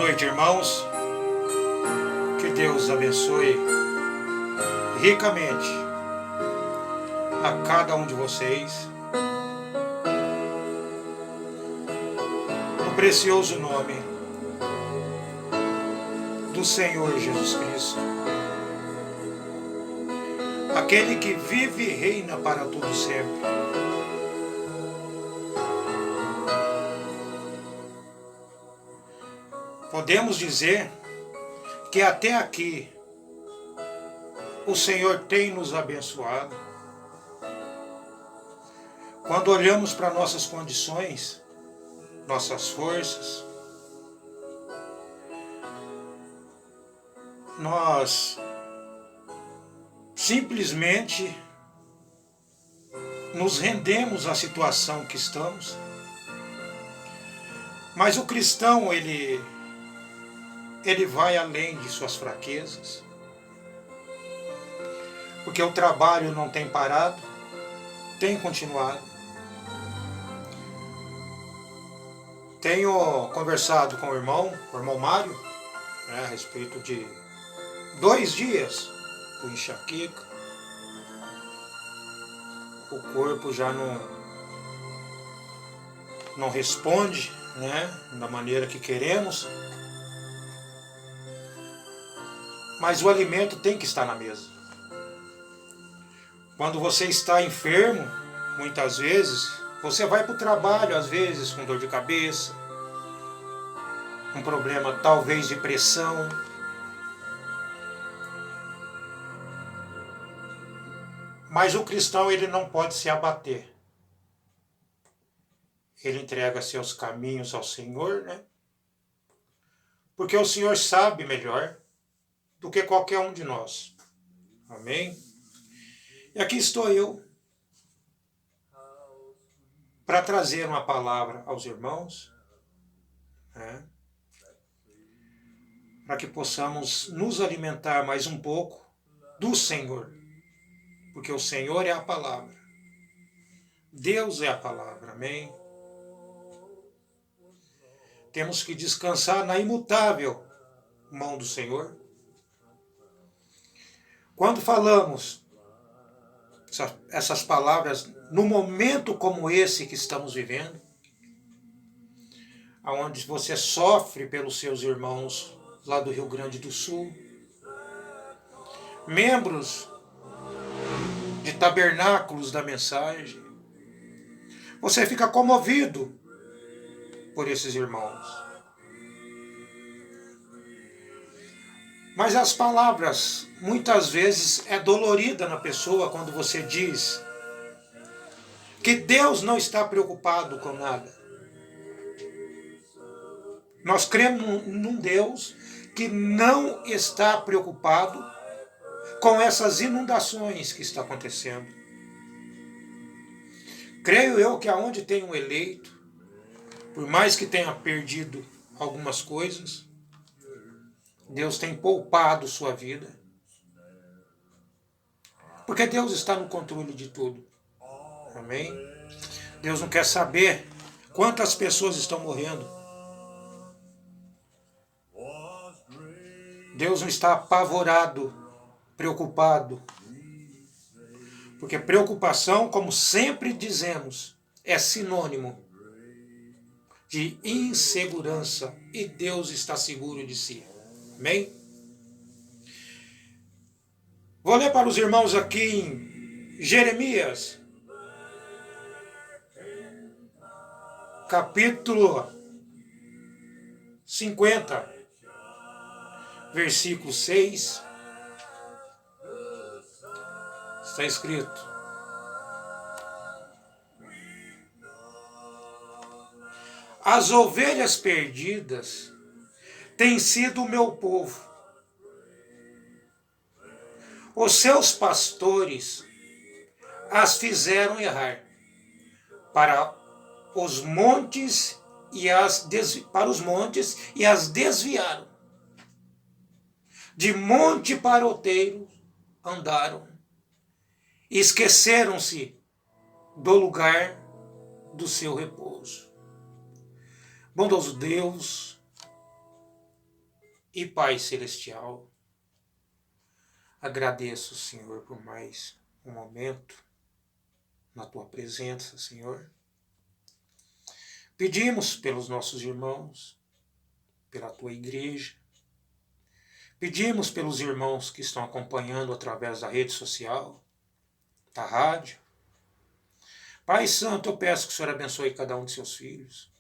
noite, irmãos. Que Deus abençoe ricamente a cada um de vocês. No precioso nome do Senhor Jesus Cristo, aquele que vive e reina para todo sempre. Podemos dizer que até aqui o Senhor tem nos abençoado. Quando olhamos para nossas condições, nossas forças, nós simplesmente nos rendemos à situação que estamos. Mas o cristão, ele vai além de suas fraquezas, porque o trabalho não tem parado, tem continuado. Tenho conversado com o irmão Mário, a respeito de 2 dias com enxaqueca. O corpo já não responde, da maneira que queremos. Mas o alimento tem que estar na mesa. Quando você está enfermo, muitas vezes, você vai para o trabalho, às vezes, com dor de cabeça, um problema talvez de pressão. Mas o cristão, ele não pode se abater. Ele entrega seus caminhos ao Senhor, Porque o Senhor sabe melhor do que qualquer um de nós. Amém? E aqui estou eu para trazer uma palavra aos irmãos, para que possamos nos alimentar mais um pouco do Senhor, porque o Senhor é a palavra. Deus é a palavra, amém? Temos que descansar na imutável mão do Senhor. Quando falamos essas palavras num momento como esse que estamos vivendo, onde você sofre pelos seus irmãos lá do Rio Grande do Sul, membros de tabernáculos da mensagem, você fica comovido por esses irmãos. Mas as palavras, muitas vezes, é dolorida na pessoa quando você diz que Deus não está preocupado com nada. Nós cremos num Deus que não está preocupado com essas inundações que estão acontecendo. Creio eu que aonde tem um eleito, por mais que tenha perdido algumas coisas, Deus tem poupado sua vida. Porque Deus está no controle de tudo. Amém? Deus não quer saber quantas pessoas estão morrendo. Deus não está apavorado, preocupado. Porque preocupação, como sempre dizemos, é sinônimo de insegurança. E Deus está seguro de si. Amém? Vou ler para os irmãos aqui em Jeremias, capítulo 50, versículo 6. Está escrito: as ovelhas perdidas têm sido o meu povo. Os seus pastores as fizeram errar para os montes e as desviaram. De monte para outeiro andaram. Esqueceram-se do lugar do seu repouso. Bondoso Deus, e Pai Celestial, agradeço, Senhor, por mais um momento na Tua presença, Senhor. Pedimos pelos nossos irmãos, pela Tua igreja, pedimos pelos irmãos que estão acompanhando através da rede social, da rádio. Pai Santo, eu peço que o Senhor abençoe cada um de seus filhos.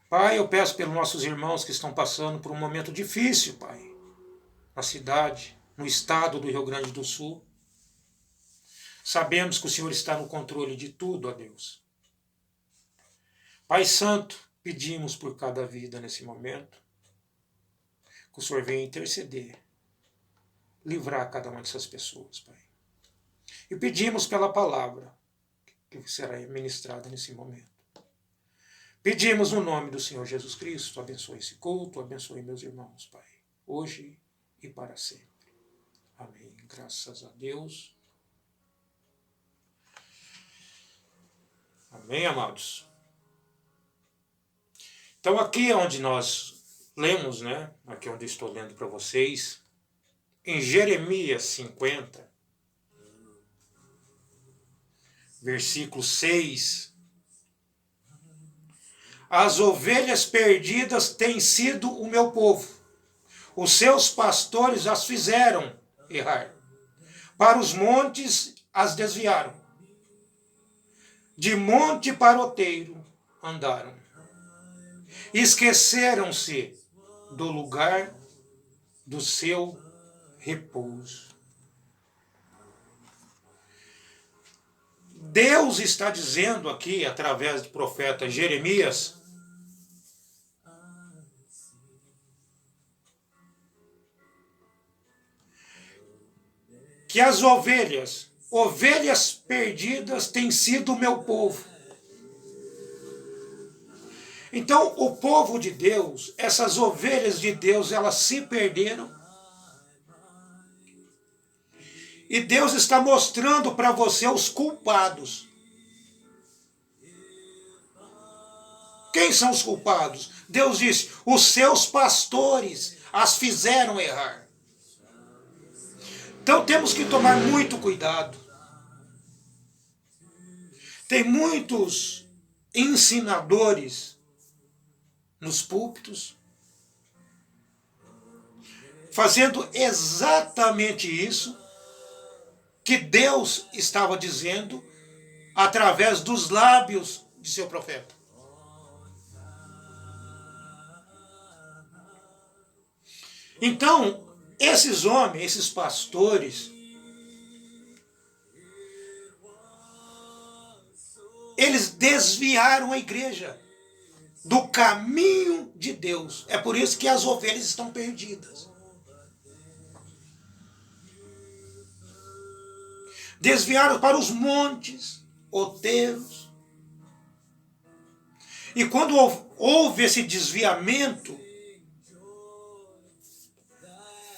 Pai, eu peço pelos nossos irmãos que estão passando por um momento difícil, Pai, na cidade, no estado do Rio Grande do Sul. Sabemos que o Senhor está no controle de tudo, ó Deus. Pai Santo, pedimos por cada vida nesse momento, que o Senhor venha interceder, livrar cada uma dessas pessoas, Pai. E pedimos pela palavra que será ministrada nesse momento. Pedimos no nome do Senhor Jesus Cristo, abençoe esse culto, abençoe meus irmãos, Pai, hoje e para sempre. Amém. Graças a Deus. Amém, amados? Então aqui é onde nós lemos, né? Aqui é onde estou lendo para vocês, em Jeremias 50, versículo 6. As ovelhas perdidas têm sido o meu povo. Os seus pastores as fizeram errar. Para os montes as desviaram. De monte para outeiro andaram. Esqueceram-se do lugar do seu repouso. Deus está dizendo aqui, através do profeta Jeremias, que as ovelhas perdidas têm sido o meu povo. Então, o povo de Deus, essas ovelhas de Deus, elas se perderam. E Deus está mostrando para você os culpados. Quem são os culpados? Deus disse, os seus pastores as fizeram errar. Então temos que tomar muito cuidado. Tem muitos ensinadores nos púlpitos fazendo exatamente isso que Deus estava dizendo através dos lábios de seu profeta. Então, esses homens, esses pastores, eles desviaram a igreja do caminho de Deus. É por isso que as ovelhas estão perdidas. Desviaram para os montes, outeiros. E quando houve esse desviamento,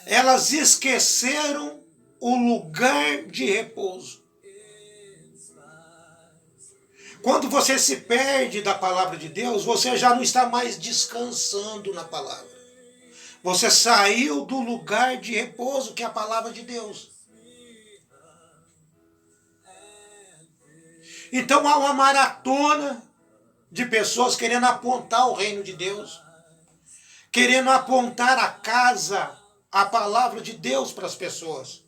elas esqueceram o lugar de repouso. Quando você se perde da palavra de Deus, você já não está mais descansando na palavra. Você saiu do lugar de repouso, que é a palavra de Deus. Então há uma maratona de pessoas querendo apontar o reino de Deus, querendo apontar a casa, a palavra de Deus para as pessoas.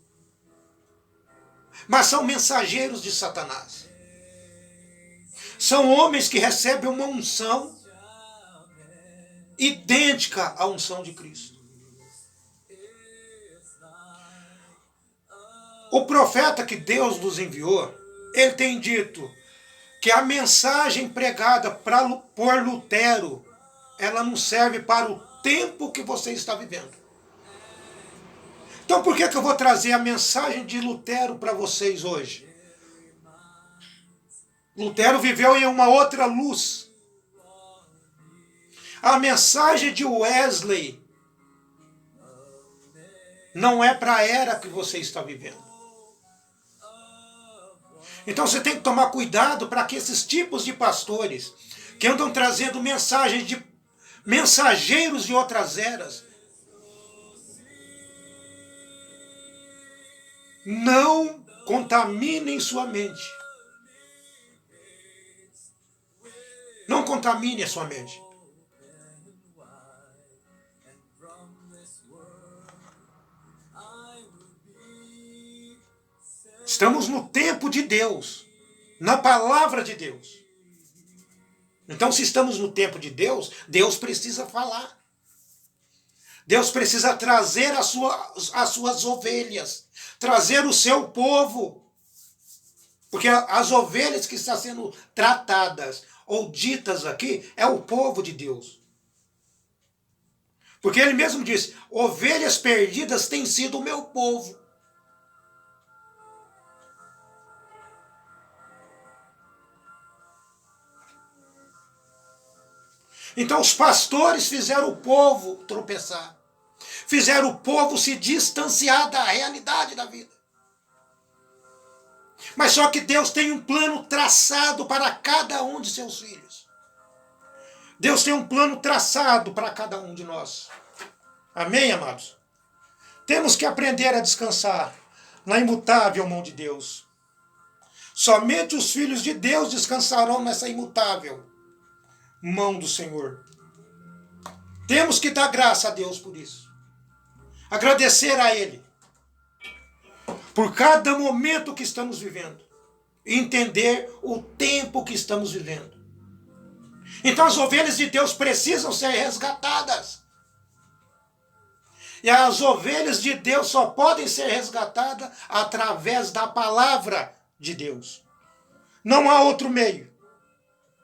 Mas são mensageiros de Satanás. São homens que recebem uma unção idêntica à unção de Cristo. O profeta que Deus nos enviou, ele tem dito que a mensagem pregada por Lutero, ela não serve para o tempo que você está vivendo. Então por que eu vou trazer a mensagem de Lutero para vocês hoje? Lutero viveu em uma outra luz. A mensagem de Wesley não é para a era que você está vivendo. Então você tem que tomar cuidado para que esses tipos de pastores que andam trazendo mensagens de mensageiros de outras eras, Não contaminem sua mente. Não contamine a sua mente. Estamos no tempo de Deus, na palavra de Deus. Então, se estamos no tempo de Deus, Deus precisa falar. Deus precisa trazer as suas ovelhas, trazer o seu povo. Porque as ovelhas que estão sendo tratadas ou ditas aqui é o povo de Deus. Porque ele mesmo disse, ovelhas perdidas têm sido o meu povo. Então os pastores fizeram o povo tropeçar. Fizeram o povo se distanciar da realidade da vida. Mas só que Deus tem um plano traçado para cada um de seus filhos. Deus tem um plano traçado para cada um de nós. Amém, amados? Temos que aprender a descansar na imutável mão de Deus. Somente os filhos de Deus descansarão nessa imutável mão do Senhor. Temos que dar graça a Deus por isso. Agradecer a Ele por cada momento que estamos vivendo. Entender o tempo que estamos vivendo. Então as ovelhas de Deus precisam ser resgatadas. E as ovelhas de Deus só podem ser resgatadas através da palavra de Deus. Não há outro meio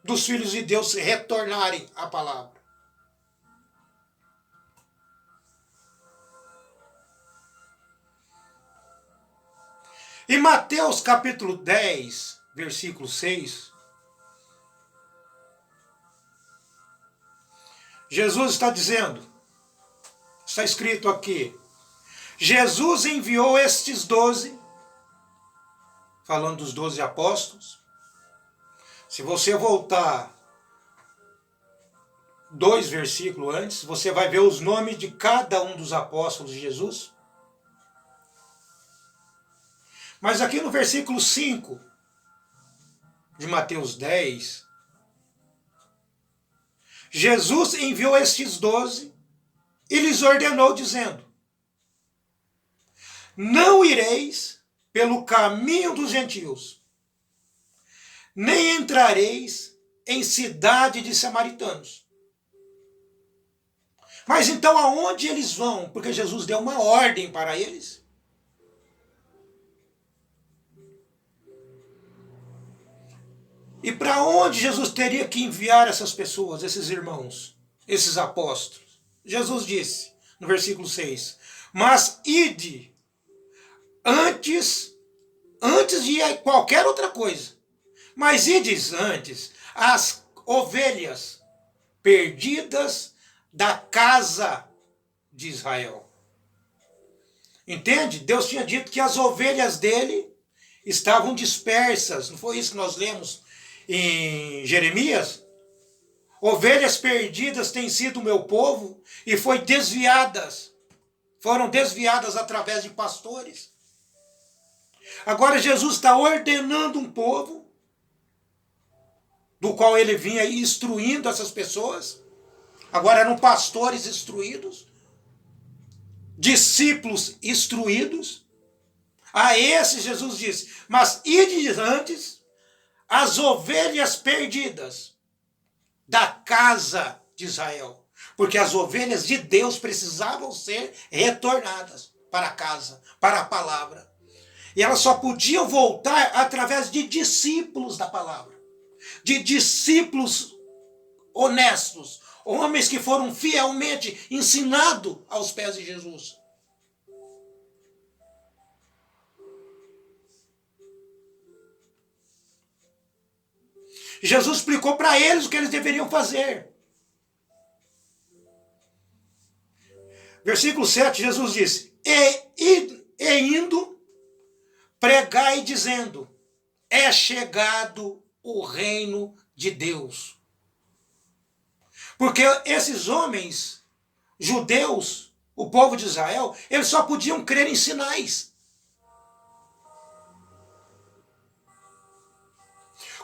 dos filhos de Deus retornarem à palavra. Em Mateus capítulo 10, versículo 6, Jesus está dizendo, está escrito aqui, Jesus enviou estes 12, falando dos 12 apóstolos. Se você voltar 2 versículos antes, você vai ver os nomes de cada um dos apóstolos de Jesus. Mas aqui no versículo 5 de Mateus 10, Jesus enviou estes 12 e lhes ordenou, dizendo, não ireis pelo caminho dos gentios, nem entrareis em cidade de samaritanos. Mas então aonde eles vão? Porque Jesus deu uma ordem para eles. E para onde Jesus teria que enviar essas pessoas, esses irmãos, esses apóstolos? Jesus disse, no versículo 6, mas ide antes de qualquer outra coisa, mas ides antes as ovelhas perdidas da casa de Israel. Entende? Deus tinha dito que as ovelhas dele estavam dispersas, não foi isso que nós lemos em Jeremias? Ovelhas perdidas têm sido o meu povo e foram desviadas através de pastores. Agora Jesus está ordenando um povo, do qual ele vinha instruindo essas pessoas. Agora eram pastores instruídos, discípulos instruídos. A esses Jesus disse, mas ide antes as ovelhas perdidas da casa de Israel. Porque as ovelhas de Deus precisavam ser retornadas para casa, para a palavra. E elas só podiam voltar através de discípulos da palavra. De discípulos honestos. Homens que foram fielmente ensinados aos pés de Jesus. Jesus explicou para eles o que eles deveriam fazer. Versículo 7, Jesus disse, e indo, pregai dizendo, é chegado o reino de Deus. Porque esses homens, judeus, o povo de Israel, eles só podiam crer em sinais.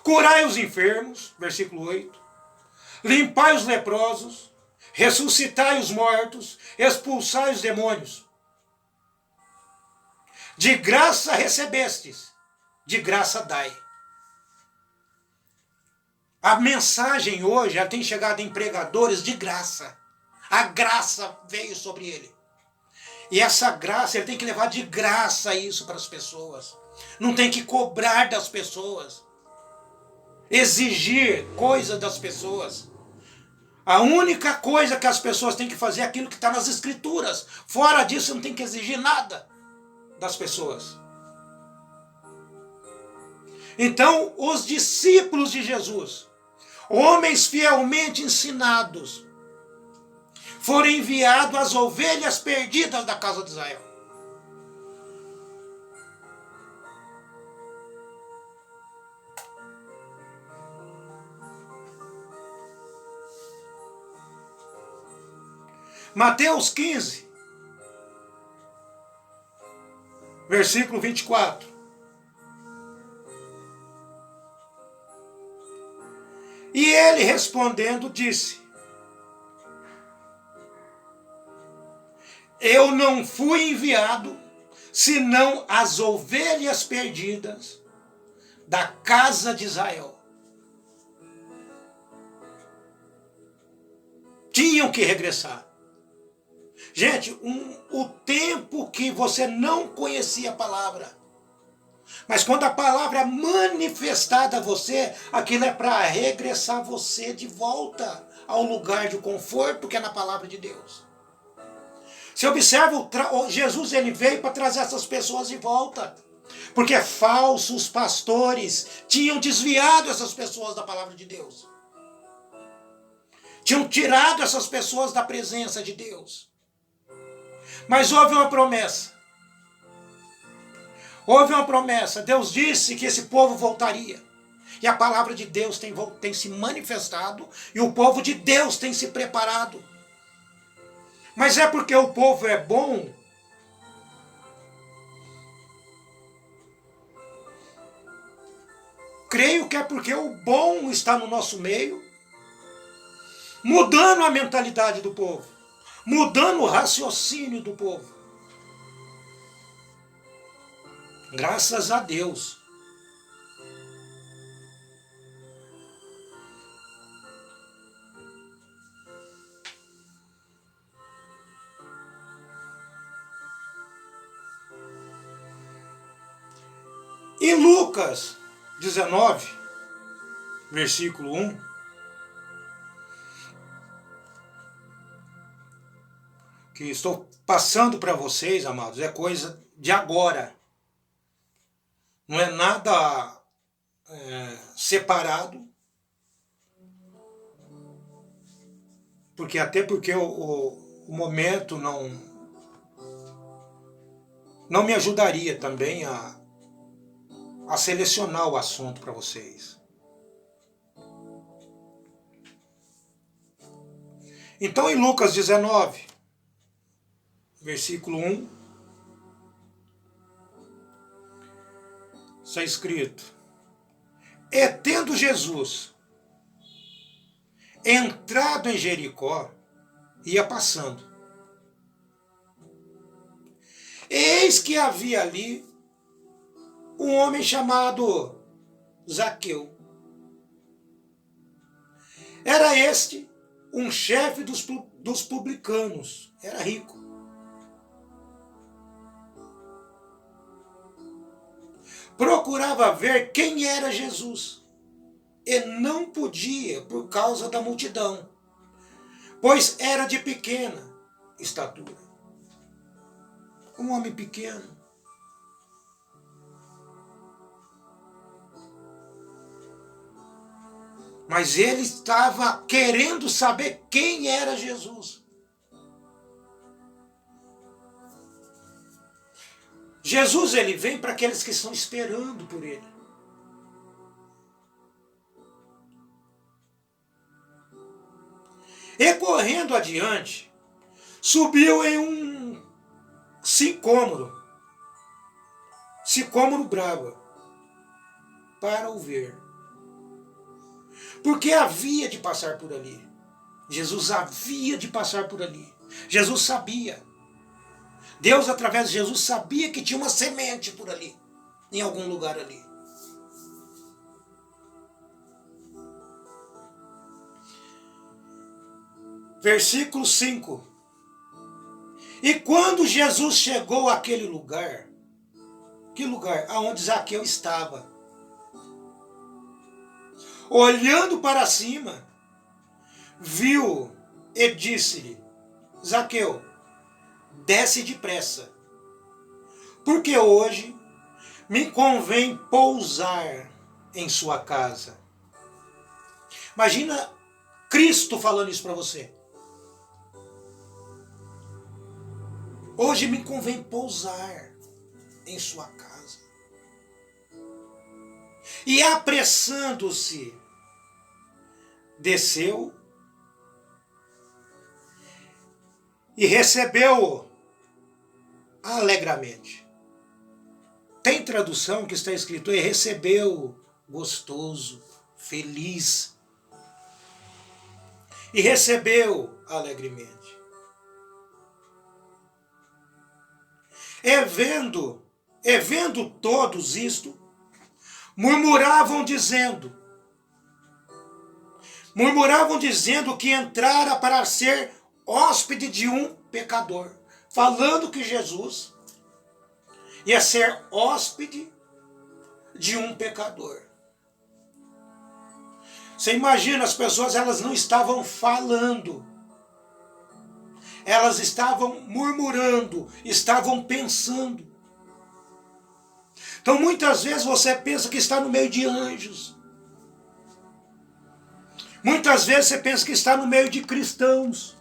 curai os enfermos, versículo 8, limpai os leprosos, ressuscitai os mortos, expulsai os demônios. De graça recebestes, de graça dai. A mensagem hoje, ela tem chegado em pregadores de graça. A graça veio sobre ele. E essa graça, ele tem que levar de graça isso para as pessoas. Não tem que cobrar das pessoas. Exigir coisa das pessoas. A única coisa que as pessoas têm que fazer é aquilo que está nas Escrituras. Fora disso, não tem que exigir nada das pessoas. Então, os discípulos de Jesus, homens fielmente ensinados, foram enviados às ovelhas perdidas da casa de Israel. Mateus 15, versículo 24. E ele respondendo disse: eu não fui enviado senão as ovelhas perdidas da casa de Israel. Tinham que regressar. Gente, o tempo que você não conhecia a palavra, mas quando a palavra é manifestada a você, aquilo é para regressar você de volta ao lugar de conforto que é na palavra de Deus. Você observa, Jesus ele veio para trazer essas pessoas de volta, porque falsos pastores tinham desviado essas pessoas da palavra de Deus. Tinham tirado essas pessoas da presença de Deus. Mas houve uma promessa. Houve uma promessa. Deus disse que esse povo voltaria. E a palavra de Deus tem se manifestado. E o povo de Deus tem se preparado. Mas é porque o povo é bom? Creio que é porque o bom está no nosso meio, mudando a mentalidade do povo, mudando o raciocínio do povo. Graças a Deus. Em Lucas 19, versículo 1, que estou passando para vocês, amados, é coisa de agora. Não é nada separado, porque até porque o momento não me ajudaria também a selecionar o assunto para vocês. Então, em Lucas 19, versículo 1, está escrito: e tendo Jesus entrado em Jericó, ia passando. Eis que havia ali um homem chamado Zaqueu. Era este um chefe dos publicanos. Era rico. Procurava ver quem era Jesus. E não podia por causa da multidão, pois era de pequena estatura. Um homem pequeno. Mas ele estava querendo saber quem era Jesus. Jesus, ele vem para aqueles que estão esperando por ele. E correndo adiante, subiu em um sicômoro brava, para o ver. Porque havia de passar por ali. Jesus havia de passar por ali. Jesus sabia. Deus, através de Jesus, sabia que tinha uma semente por ali, em algum lugar ali. Versículo 5. E quando Jesus chegou àquele lugar, que lugar? Aonde Zaqueu estava. Olhando para cima, viu e disse-lhe: Zaqueu, desce depressa, porque hoje me convém pousar em sua casa. Imagina Cristo falando isso para você. Hoje me convém pousar em sua casa. E apressando-se, desceu e recebeu-o alegremente. Tem tradução que está escrito: e recebeu gostoso, feliz. E recebeu alegremente. E vendo todos isto, murmuravam dizendo que entrara para ser hóspede de um pecador. Falando que Jesus ia ser hóspede de um pecador. Você imagina, as pessoas, elas não estavam falando. Elas estavam murmurando, estavam pensando. Então muitas vezes você pensa que está no meio de anjos. Muitas vezes você pensa que está no meio de cristãos.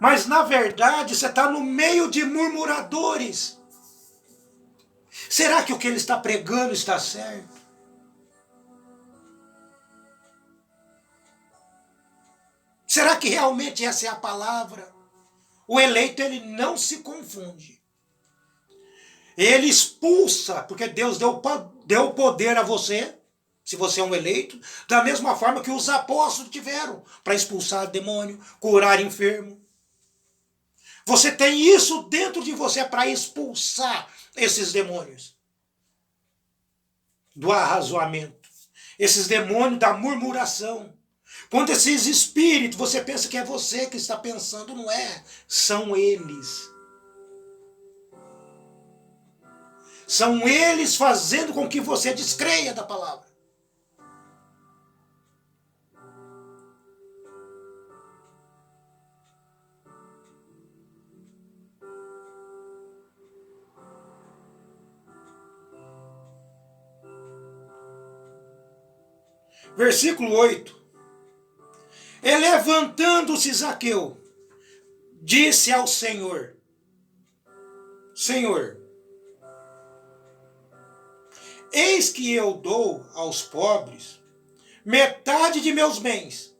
Mas na verdade você está no meio de murmuradores. Será que o que ele está pregando está certo? Será que realmente essa é a palavra? O eleito, ele não se confunde. Ele expulsa, porque Deus deu poder a você, se você é um eleito, da mesma forma que os apóstolos tiveram, para expulsar demônio, curar enfermo. Você tem isso dentro de você para expulsar esses demônios do arrazoamento, esses demônios da murmuração. Quando esses espíritos, você pensa que é você que está pensando, não é? São eles. São eles fazendo com que você descreia da palavra. Versículo 8. E levantando-se Zaqueu, disse ao Senhor: Senhor, eis que eu dou aos pobres metade de meus bens.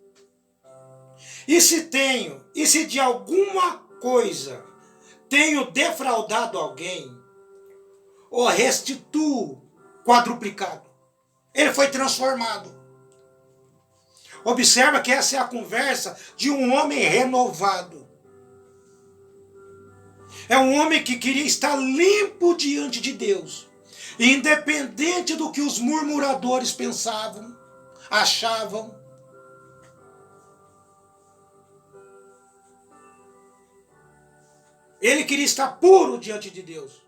E se de alguma coisa tenho defraudado alguém, o restituo quadruplicado. Ele foi transformado. Observa que essa é a conversa de um homem renovado. É um homem que queria estar limpo diante de Deus. Independente do que os murmuradores pensavam, achavam. Ele queria estar puro diante de Deus.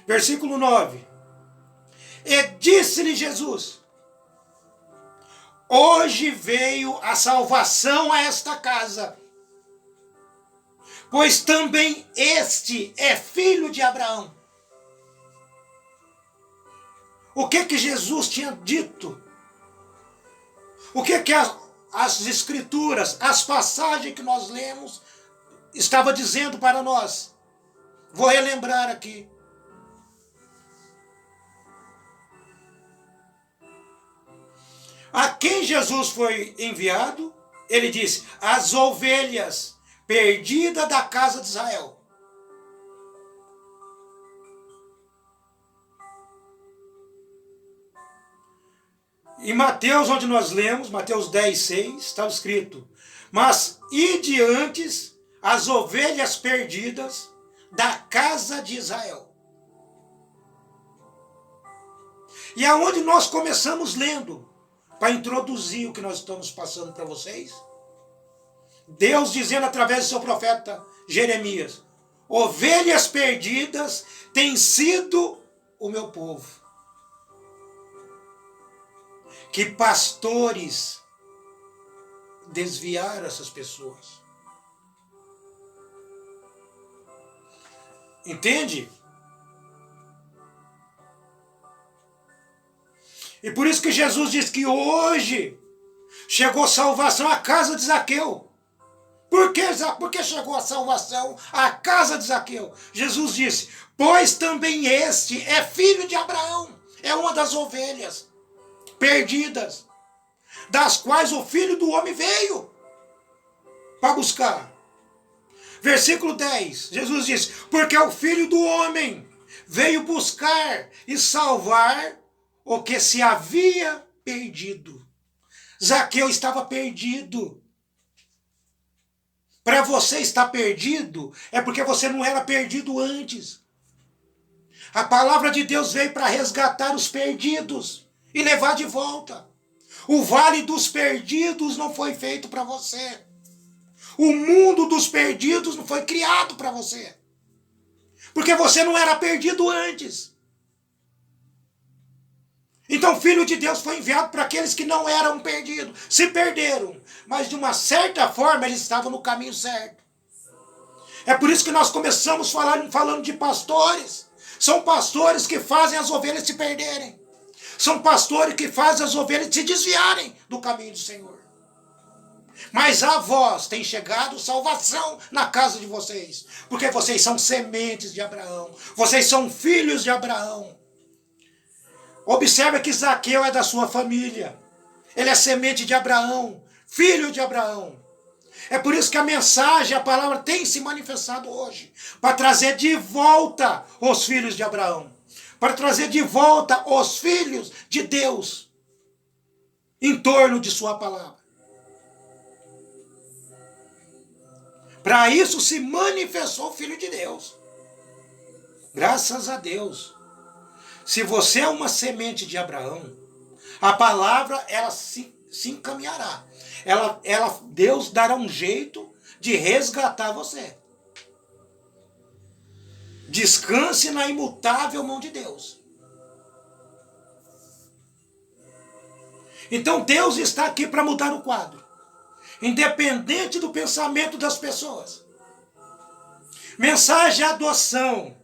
Versículo 9. E disse-lhe Jesus: hoje veio a salvação a esta casa, pois também este é filho de Abraão. O que Jesus tinha dito? O que as escrituras, as passagens que nós lemos, estava dizendo para nós? Vou relembrar aqui. A quem Jesus foi enviado, ele disse: as ovelhas perdidas da casa de Israel. Em Mateus, onde nós lemos, Mateus 10:6, está escrito: mas ide antes as ovelhas perdidas da casa de Israel. E aonde nós começamos lendo, para introduzir o que nós estamos passando para vocês, Deus dizendo através do seu profeta Jeremias: ovelhas perdidas têm sido o meu povo. Que pastores desviaram essas pessoas. Entende? E por isso que Jesus diz que hoje chegou salvação à casa de Zaqueu. Por que chegou a salvação à casa de Zaqueu? Jesus disse: pois também este é filho de Abraão, é uma das ovelhas perdidas, das quais o Filho do Homem veio para buscar. Versículo 10, Jesus diz: porque o Filho do Homem veio buscar e salvar o que se havia perdido. Zaqueu estava perdido. Para você estar perdido, é porque você não era perdido antes. A palavra de Deus veio para resgatar os perdidos e levar de volta. O vale dos perdidos não foi feito para você. O mundo dos perdidos não foi criado para você. Porque você não era perdido antes. Então o Filho de Deus foi enviado para aqueles que não eram perdidos. Se perderam, mas de uma certa forma eles estavam no caminho certo. É por isso que nós começamos falando de pastores. São pastores que fazem as ovelhas se perderem. São pastores que fazem as ovelhas se desviarem do caminho do Senhor. Mas a vós tem chegado salvação na casa de vocês. Porque vocês são sementes de Abraão. Vocês são filhos de Abraão. Observe que Zaqueu é da sua família. Ele é semente de Abraão, filho de Abraão. É por isso que a mensagem, a palavra tem se manifestado hoje. Para trazer de volta os filhos de Abraão. Para trazer de volta os filhos de Deus. Em torno de sua palavra. Para isso se manifestou o Filho de Deus. Graças a Deus. Se você é uma semente de Abraão, a palavra ela se encaminhará. Deus dará um jeito de resgatar você. Descanse na imutável mão de Deus. Então Deus está aqui para mudar o quadro. Independente do pensamento das pessoas. Mensagem de adoção.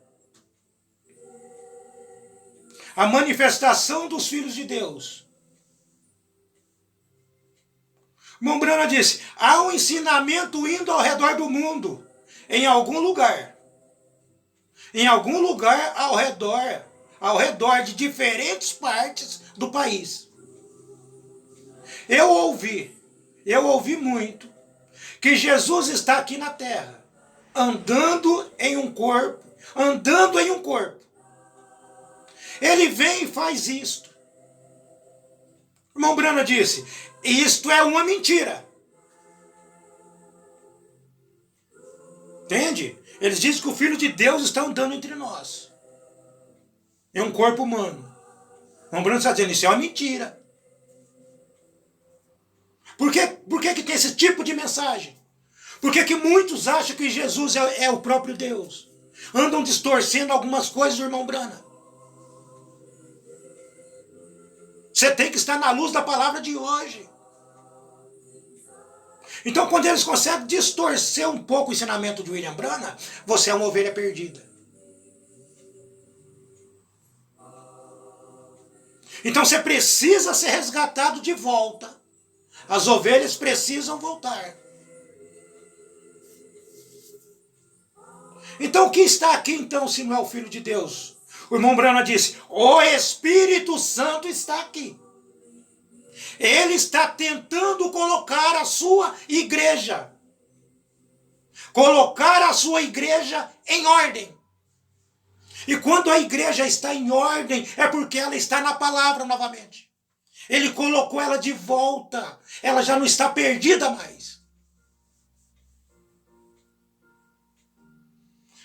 A manifestação dos filhos de Deus. Mombrana disse: há um ensinamento indo ao redor do mundo. Em algum lugar. Em algum lugar ao redor de diferentes partes do país. Eu ouvi muito que Jesus está aqui na terra, andando em um corpo. Ele vem e faz isto. O irmão Brana disse: isto é uma mentira. Entende? Eles dizem que o Filho de Deus está andando entre nós. Em um corpo humano. O irmão Brana está dizendo: isso é uma mentira. Por que tem esse tipo de mensagem? Por que muitos acham que Jesus é o próprio Deus? Andam distorcendo algumas coisas do irmão Brana. Você tem que estar na luz da palavra de hoje. Então, quando eles conseguem distorcer um pouco o ensinamento de William Brana, você é uma ovelha perdida. Então, você precisa ser resgatado de volta. As ovelhas precisam voltar. Então, o que está aqui, então, se não é o Filho de Deus? O irmão Brana disse: o Espírito Santo está aqui. Ele está tentando colocar a sua igreja. Colocar a sua igreja em ordem. E quando a igreja está em ordem, é porque ela está na palavra novamente. Ele colocou ela de volta. Ela já não está perdida mais.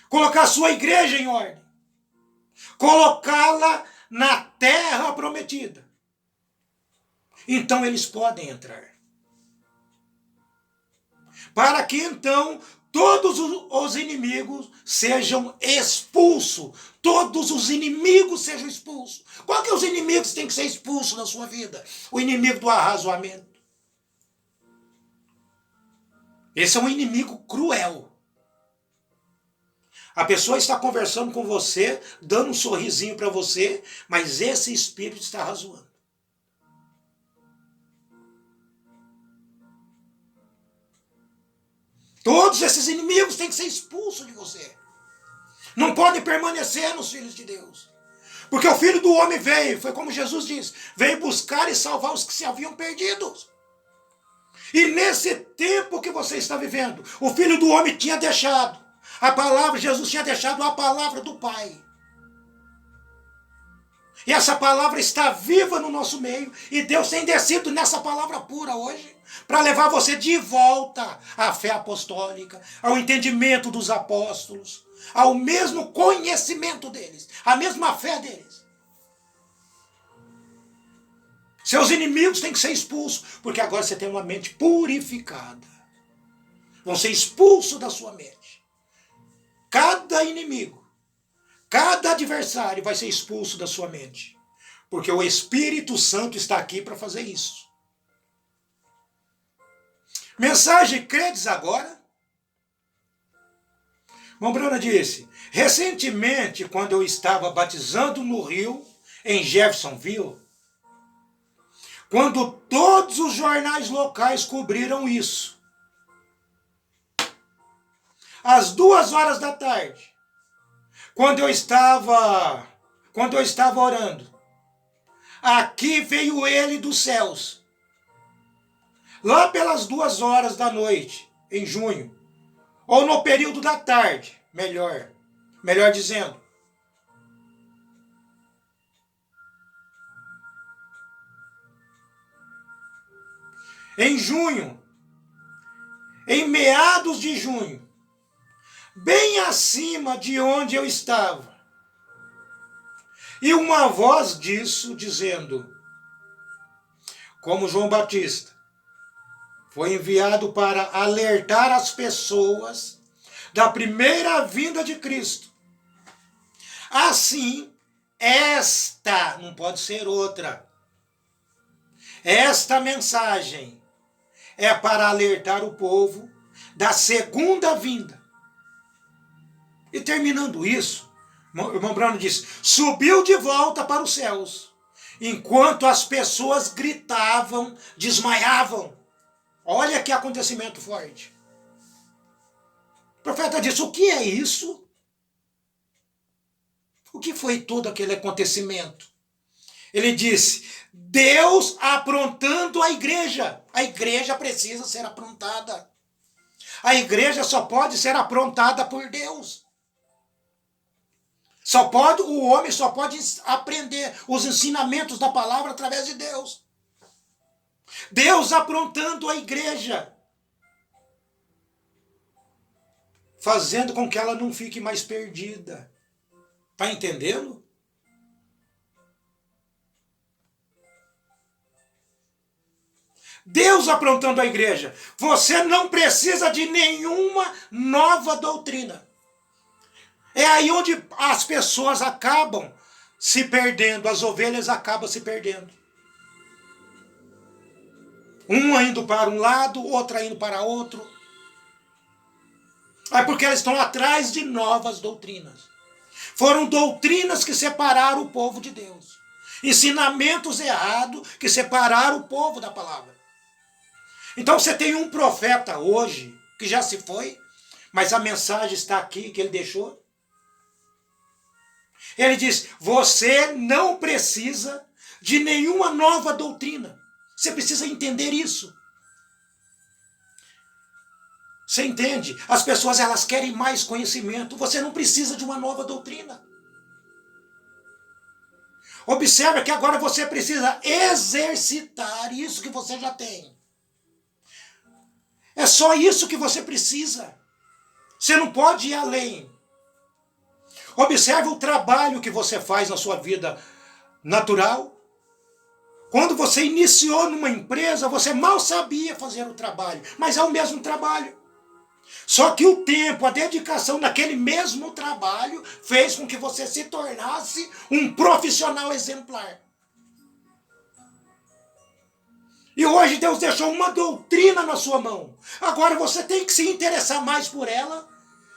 Colocar a sua igreja em ordem. Colocá-la na terra prometida. Então eles podem entrar. Para que então todos os inimigos sejam expulsos. Todos os inimigos sejam expulsos. Qual que é os inimigos que têm que ser expulsos na sua vida? O inimigo do arrazoamento. Esse é um inimigo cruel. A pessoa está conversando com você, dando um sorrisinho para você, mas esse espírito está razoando. Todos esses inimigos têm que ser expulsos de você. Não podem permanecer nos filhos de Deus. Porque o Filho do Homem veio, foi como Jesus disse, veio buscar e salvar os que se haviam perdidos. E nesse tempo que você está vivendo, o Filho do Homem tinha deixado a palavra, Jesus tinha deixado a palavra do Pai. E essa palavra está viva no nosso meio, e Deus tem descido nessa palavra pura hoje, para levar você de volta à fé apostólica, ao entendimento dos apóstolos, ao mesmo conhecimento deles, à mesma fé deles. Seus inimigos têm que ser expulsos, porque agora você tem uma mente purificada. Vão ser expulsos da sua mente. Cada inimigo, cada adversário vai ser expulso da sua mente. Porque o Espírito Santo está aqui para fazer isso. Mensagem, credes agora? Irmão Bruno disse, recentemente, quando eu estava batizando no Rio, em Jeffersonville, quando todos os jornais locais cobriram isso, às 2 horas da tarde, quando eu estava orando, aqui veio ele dos céus, lá pelas 2 horas da noite, em junho, ou no período da tarde, melhor dizendo. Em junho, em meados de junho, bem acima de onde eu estava, e uma voz disso dizendo, como João Batista, foi enviado para alertar as pessoas da primeira vinda de Cristo. Assim, esta, não pode ser outra, esta mensagem é para alertar o povo da segunda vinda. E terminando isso, o irmão Bruno disse, subiu de volta para os céus, enquanto as pessoas gritavam, desmaiavam. Olha que acontecimento forte. O profeta disse, o que é isso? O que foi todo aquele acontecimento? Ele disse, Deus aprontando a igreja. A igreja precisa ser aprontada. A igreja só pode ser aprontada por Deus. O homem só pode aprender os ensinamentos da palavra através de Deus. Deus aprontando a igreja, fazendo com que ela não fique mais perdida. Está entendendo? Deus aprontando a igreja. Você não precisa de nenhuma nova doutrina. É aí onde as pessoas acabam se perdendo, as ovelhas acabam se perdendo. Uma indo para um lado, outra indo para outro. É porque elas estão atrás de novas doutrinas. Foram doutrinas que separaram o povo de Deus. Ensinamentos errados que separaram o povo da palavra. Então você tem um profeta hoje, que já se foi, mas a mensagem está aqui, que ele deixou. Ele diz, você não precisa de nenhuma nova doutrina. Você precisa entender isso. Você entende? As pessoas elas querem mais conhecimento. Você não precisa de uma nova doutrina. Observa que agora você precisa exercitar isso que você já tem. É só isso que você precisa. Você não pode ir além. Observe o trabalho que você faz na sua vida natural. Quando você iniciou numa empresa, você mal sabia fazer o trabalho, mas é o mesmo trabalho. Só que o tempo, a dedicação naquele mesmo trabalho fez com que você se tornasse um profissional exemplar. E hoje Deus deixou uma doutrina na sua mão. Agora você tem que se interessar mais por ela,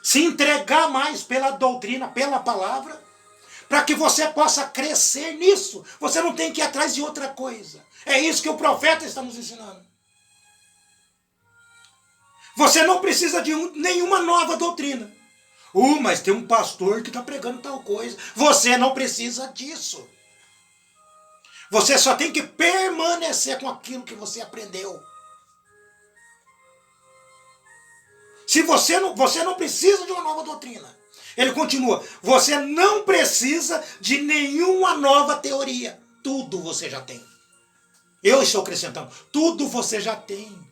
se entregar mais pela doutrina, pela palavra, para que você possa crescer nisso. Você não tem que ir atrás de outra coisa. É isso que o profeta está nos ensinando. Você não precisa de nenhuma nova doutrina. Mas tem um pastor que está pregando tal coisa. Você não precisa disso. Você só tem que permanecer com aquilo que você aprendeu. Se você não precisa de uma nova doutrina. Ele continua, você não precisa de nenhuma nova teoria. Tudo você já tem. Eu estou acrescentando, tudo você já tem.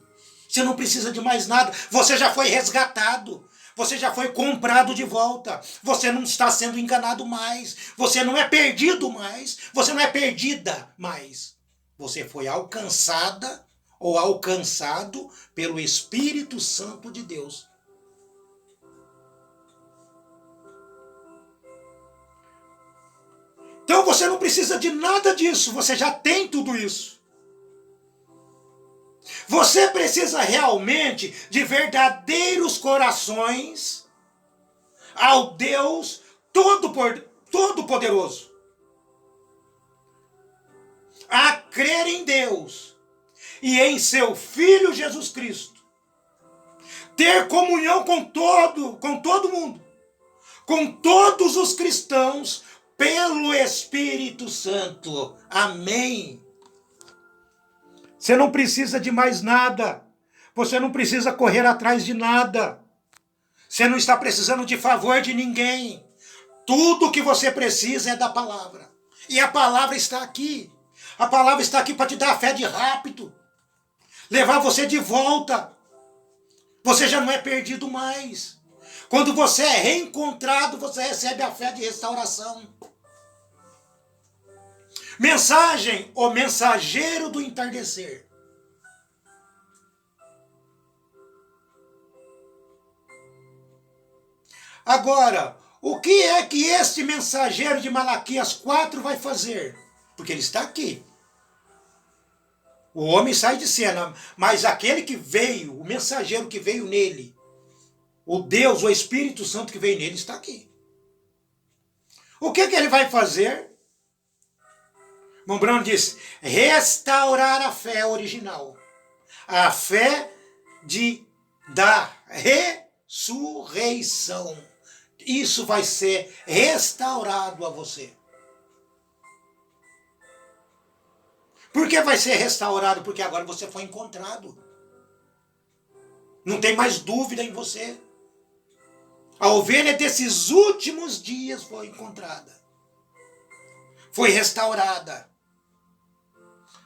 Você não precisa de mais nada. Você já foi resgatado. Você já foi comprado de volta. Você não está sendo enganado mais. Você não é perdido mais. Você não é perdida mais. Você foi alcançada ou alcançado pelo Espírito Santo de Deus. Então você não precisa de nada disso. Você já tem tudo isso. Você precisa realmente de verdadeiros corações ao Deus Todo-Poderoso. A crer em Deus e em seu Filho Jesus Cristo. Ter comunhão com todo mundo. Com todos os cristãos pelo Espírito Santo. Amém. Você não precisa de mais nada. Você não precisa correr atrás de nada. Você não está precisando de favor de ninguém. Tudo que você precisa é da palavra. E a palavra está aqui. A palavra está aqui para te dar a fé de rápido. Levar você de volta. Você já não é perdido mais. Quando você é reencontrado, você recebe a fé de restauração. Mensagem, o mensageiro do entardecer. Agora, o que é que este mensageiro de Malaquias 4 vai fazer? Porque ele está aqui. O homem sai de cena, mas aquele que veio, o mensageiro que veio nele, o Deus, o Espírito Santo que veio nele, está aqui. O que ele vai fazer? Irmão Bruno disse, restaurar a fé original. A fé da ressurreição. Isso vai ser restaurado a você. Por que vai ser restaurado? Porque agora você foi encontrado. Não tem mais dúvida em você. A ovelha desses últimos dias foi encontrada. Foi restaurada.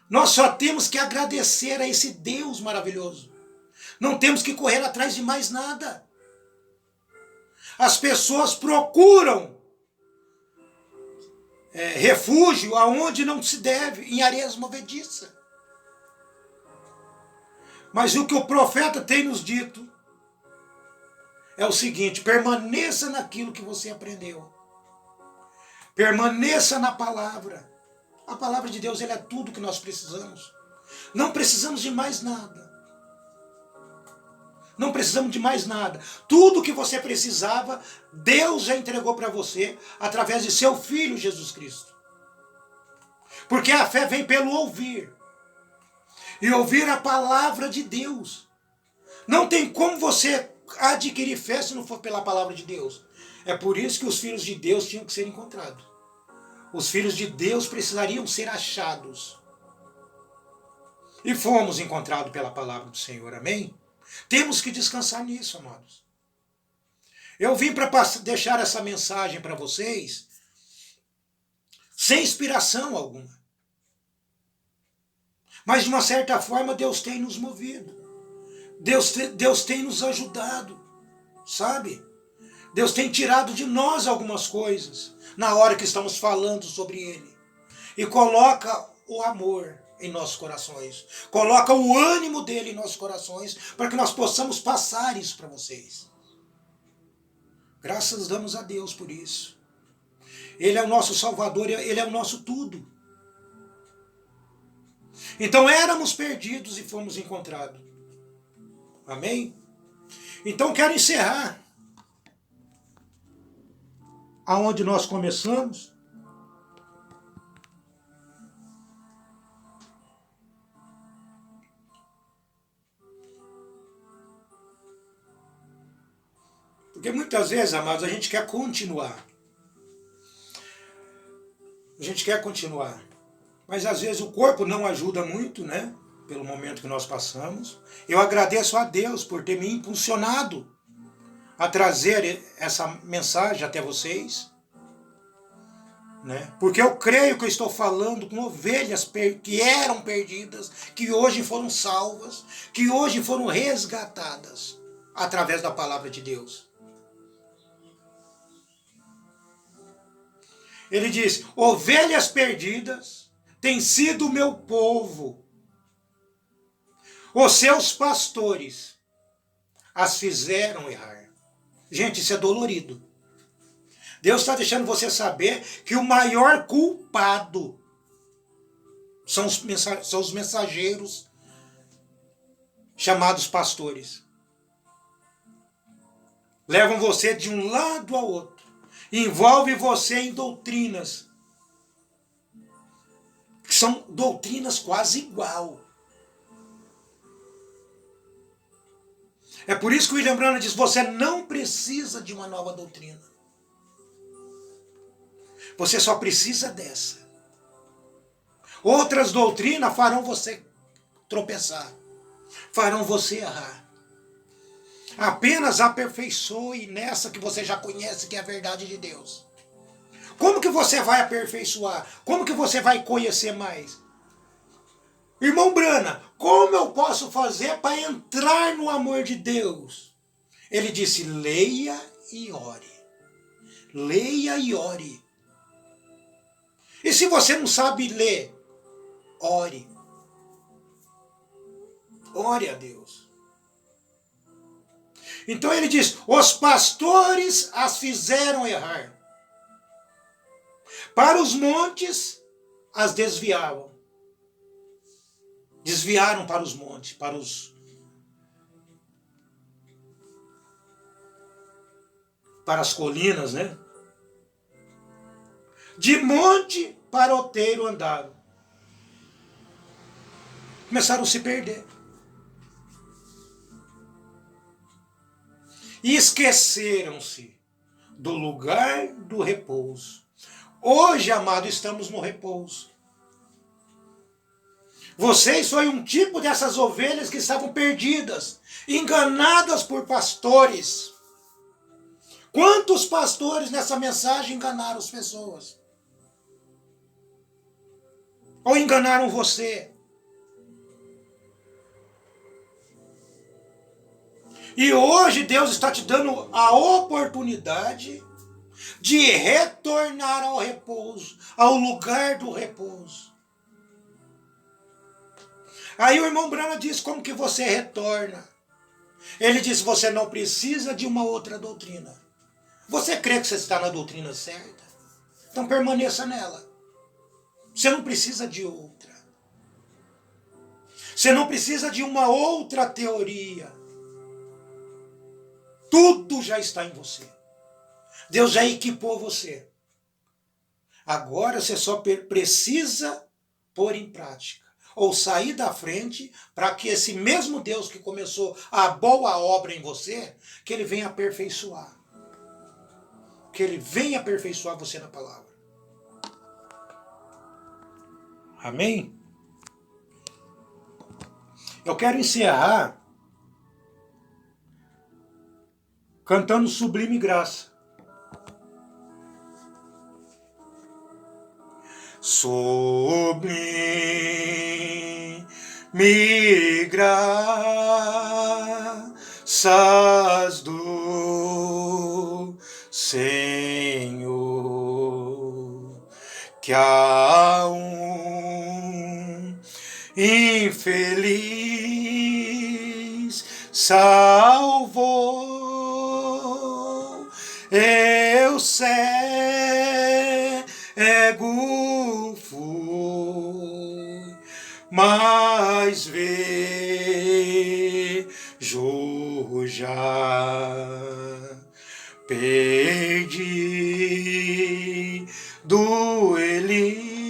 Nós só temos que agradecer a esse Deus maravilhoso. Não temos que correr atrás de mais nada. As pessoas procuram refúgio aonde não se deve, em areias movediças. Mas o que o profeta tem nos dito é o seguinte, permaneça naquilo que você aprendeu. Permaneça na palavra. A palavra de Deus, ela é tudo que nós precisamos. Não precisamos de mais nada. Não precisamos de mais nada. Tudo que você precisava, Deus já entregou para você através de seu Filho Jesus Cristo. Porque a fé vem pelo ouvir. E ouvir a palavra de Deus. Não tem como você adquirir fé se não for pela palavra de Deus. É por isso que os filhos de Deus tinham que ser encontrados. Os filhos de Deus precisariam ser achados. E fomos encontrados pela palavra do Senhor, amém? Temos que descansar nisso, amados. Eu vim para deixar essa mensagem para vocês sem inspiração alguma. Mas de uma certa forma Deus tem nos movido. Deus tem nos ajudado, sabe? Deus tem tirado de nós algumas coisas na hora que estamos falando sobre Ele. E coloca o amor em nossos corações. Coloca o ânimo dele em nossos corações para que nós possamos passar isso para vocês. Graças damos a Deus por isso. Ele é o nosso Salvador, Ele é o nosso tudo. Então éramos perdidos e fomos encontrados. Amém? Então quero encerrar aonde nós começamos. Porque muitas vezes, amados, a gente quer continuar. A gente quer continuar. Mas às vezes o corpo não ajuda muito, né? Pelo momento que nós passamos. Eu agradeço a Deus por ter me impulsionado a trazer essa mensagem até vocês. Né? Porque eu creio que eu estou falando com ovelhas que eram perdidas, que hoje foram salvas, que hoje foram resgatadas através da palavra de Deus. Ele diz, ovelhas perdidas têm sido o meu povo. Os seus pastores as fizeram errar. Gente, isso é dolorido. Deus está deixando você saber que o maior culpado são os mensageiros chamados pastores. Levam você de um lado ao outro. Envolve você em doutrinas. Que são doutrinas quase igual. É por isso que o William Branham diz, você não precisa de uma nova doutrina. Você só precisa dessa. Outras doutrinas farão você tropeçar. Farão você errar. Apenas aperfeiçoe nessa que você já conhece, que é a verdade de Deus. Como que você vai aperfeiçoar? Como que você vai conhecer mais? Irmão Brana, como eu posso fazer para entrar no amor de Deus? Ele disse, leia e ore. Leia e ore. E se você não sabe ler, ore. Ore a Deus. Então ele diz, os pastores as fizeram errar. Para os montes as desviavam. Desviaram para os montes, para as colinas, né? De monte para outeiro andaram. Começaram a se perder. E esqueceram-se do lugar do repouso. Hoje, amado, estamos no repouso. Vocês foi um tipo dessas ovelhas que estavam perdidas, enganadas por pastores. Quantos pastores nessa mensagem enganaram as pessoas? Ou enganaram você? E hoje Deus está te dando a oportunidade de retornar ao repouso, ao lugar do repouso. Aí o irmão Branham diz como que você retorna. Ele diz, você não precisa de uma outra doutrina. Você crê que você está na doutrina certa? Então permaneça nela. Você não precisa de outra. Você não precisa de uma outra teoria. Tudo já está em você. Deus já equipou você. Agora você só precisa pôr em prática. Ou sair da frente para que esse mesmo Deus que começou a boa obra em você, que Ele venha aperfeiçoar. Que Ele venha aperfeiçoar você na palavra. Amém? Eu quero encerrar cantando Sublime Graça. sublime graças do Senhor, que a um infeliz salvou. Eu cego fui, mas vejo já. Perdido ele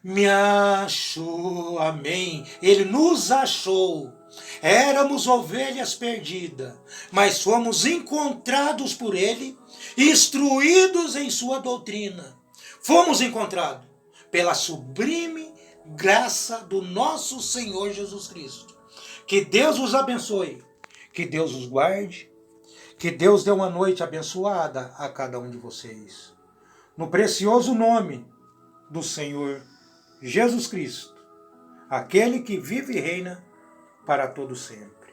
me achou. Amém. Ele nos achou. Éramos ovelhas perdidas, mas fomos encontrados por ele, instruídos em sua doutrina. Fomos encontrados pela sublime graça do nosso Senhor Jesus Cristo. Que Deus os abençoe, que Deus os guarde, que Deus dê uma noite abençoada a cada um de vocês. No precioso nome do Senhor Jesus Cristo, aquele que vive e reina para todo sempre.